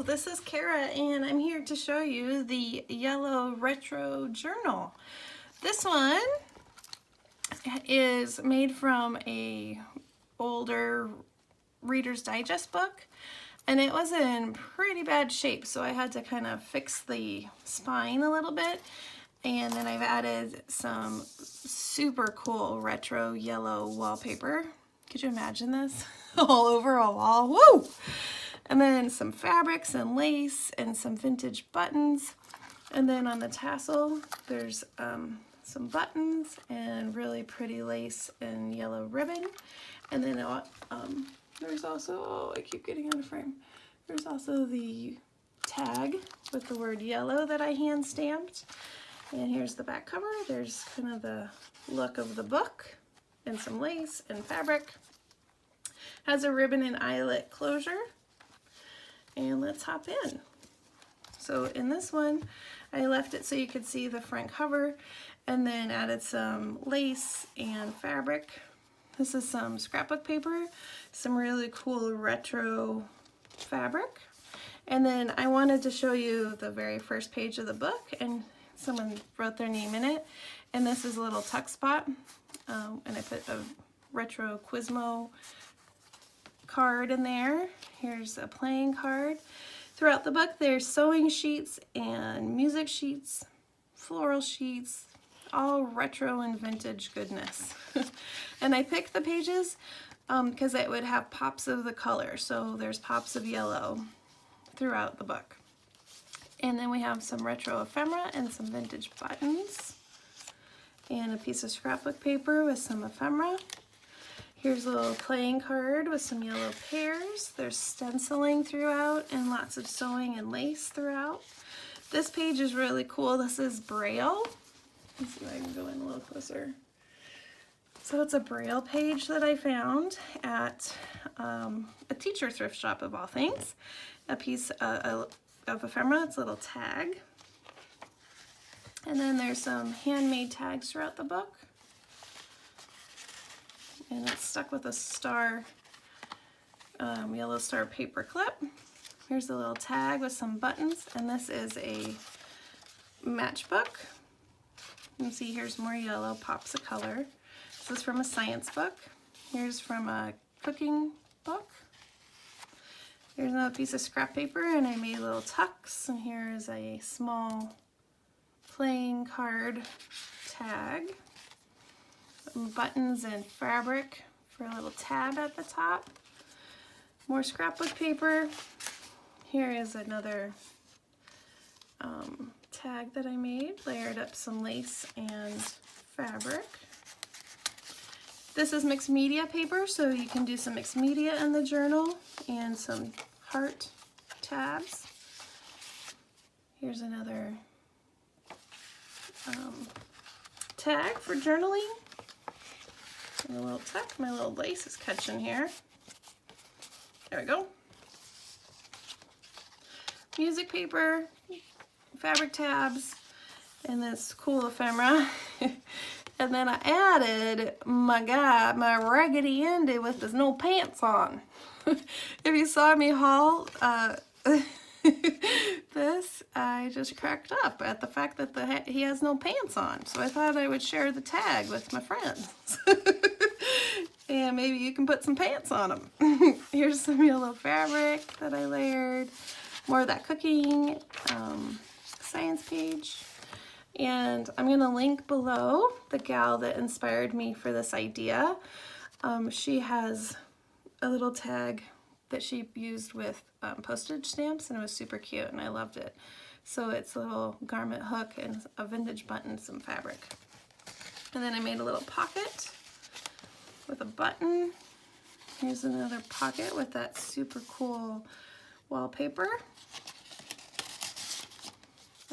this is Kara and I'm here to show you the yellow retro journal. This one is made from a older Reader's Digest book and it was in pretty bad shape, so I had to kind of fix the spine a little bit, and then I've added some super cool retro yellow wallpaper. Could you imagine this? All over a wall. Woo! And then some fabrics and lace and some vintage buttons. And then on the tassel, there's some buttons and really pretty lace and yellow ribbon. And then there's also, oh, I keep getting out of frame. There's also the tag with the word yellow that I hand stamped. And here's the back cover. There's kind of the look of the book and some lace and fabric. Has a ribbon and eyelet closure. And let's hop in. So in this one, I left it so you could see the front cover and then added some lace and fabric. This is some scrapbook paper, some really cool retro fabric. And then I wanted to show you the very first page of the book, and someone wrote their name in it. And this is a little tuck spot. And I put a retro Czmyr card in there. Here's a playing card. Throughout the book there's sewing sheets and music sheets, floral sheets, all retro and vintage goodness. And I picked the pages because it would have pops of the color, so there's pops of yellow throughout the book. And then we have some retro ephemera and some vintage buttons and a piece of scrapbook paper with some ephemera. Here's a little playing card with some yellow pears. There's stenciling throughout and lots of sewing and lace throughout. This page is really cool. This is Braille. Let's see if I can go in a little closer. So it's a Braille page that I found at a teacher thrift shop of all things. A piece of ephemera, it's a little tag. And then there's some handmade tags throughout the book. And it's stuck with a star, yellow star paper clip. Here's a little tag with some buttons, and this is a matchbook. You can see here's more yellow pops of color. This is from a science book. Here's from a cooking book. Here's another piece of scrap paper, and I made little tucks, and here is a small playing card tag. Buttons and fabric for a little tab at the top. More scrapbook paper. Here is another tag that I made. Layered up some lace and fabric. This is mixed media paper, so you can do some mixed media in the journal, and some heart tabs. Here's another tag for journaling. And a little tuck. My little lace is catching here. There we go. Music paper, fabric tabs, and this cool ephemera. And then I added my guy, my Raggedy Andy with his no pants on. If you saw me haul this, I just cracked up at the fact that he has no pants on. So I thought I would share the tag with my friends. And maybe you can put some pants on them. Here's some yellow fabric that I layered. More of that cooking science page. And I'm going to link below the gal that inspired me for this idea. She has a little tag that she used with postage stamps, and it was super cute and I loved it. So it's a little garment hook and a vintage button, some fabric. And then I made a little pocket with a button. Here's another pocket with that super cool wallpaper.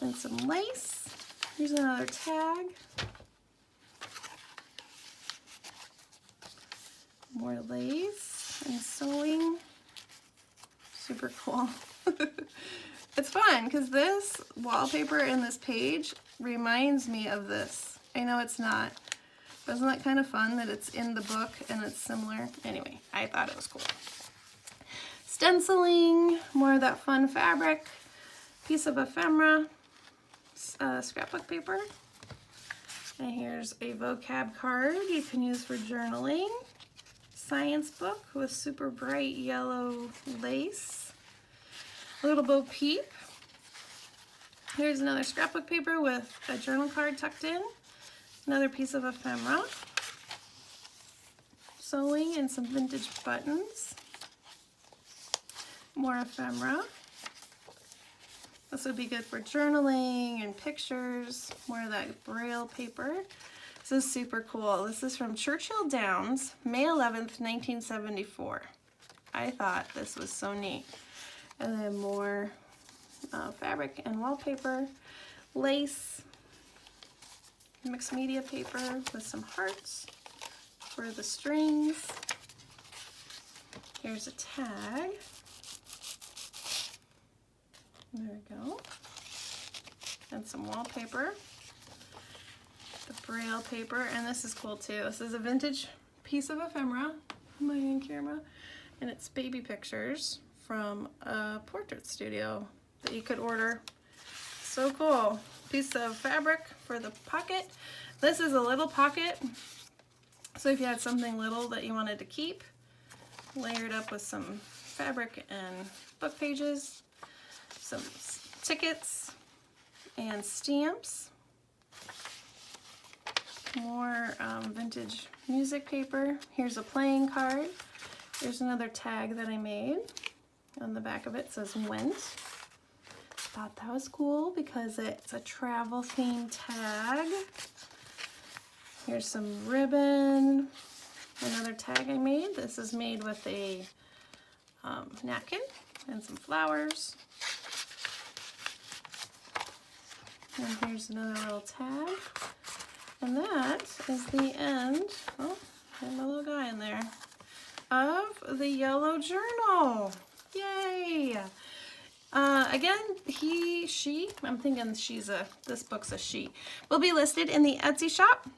And some lace. Here's another tag. More lace and sewing. Super cool. It's fun because this wallpaper in this page reminds me of this. I know it's not. Isn't that kind of fun that it's in the book and it's similar? Anyway, I thought it was cool. stenciling, more of that fun fabric, piece of ephemera, scrapbook paper. And here's a vocab card you can use for journaling. Science book with super bright yellow lace. A little Bo Peep. Here's another scrapbook paper with a journal card tucked in. Another piece of ephemera. Sewing and some vintage buttons. More ephemera. This would be good for journaling and pictures. More of that braille paper. This is super cool. This is from Churchill Downs, May 11th, 1974. I thought this was so neat. And then more fabric and wallpaper, lace, mixed media paper with some hearts for the strings. Here's a tag. There we go. And some wallpaper. The braille paper, and this is cool too. This is a vintage piece of ephemera. Am I in camera? And it's baby pictures from a portrait studio that you could order. So cool. Piece of fabric for the pocket. This is a little pocket. So if you had something little that you wanted to keep, layered up with some fabric and book pages, some tickets and stamps, more vintage music paper. Here's a playing card. Here's another tag that I made. On the back of it says went. Thought that was cool because it's a travel themed tag. Here's some ribbon. Another tag I made. This is made with a napkin and some flowers. And here's another little tag. And that is the end, oh, and my little guy in there, of the yellow journal. Yay! Again, he, she, I'm thinking this book's a she, will be listed in the Etsy shop.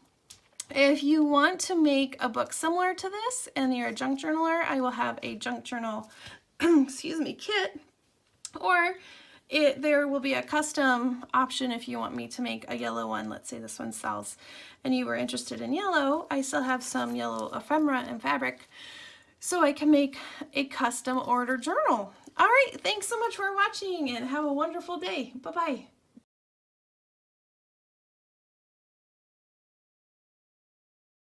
If you want to make a book similar to this and you're a junk journaler, I will have a junk journal, excuse me, kit, or there will be a custom option if you want me to make a yellow one. Let's say this one sells and you were interested in yellow. I still have some yellow ephemera and fabric, so I can make a custom order journal. All right, thanks so much for watching and have a wonderful day. Bye-bye.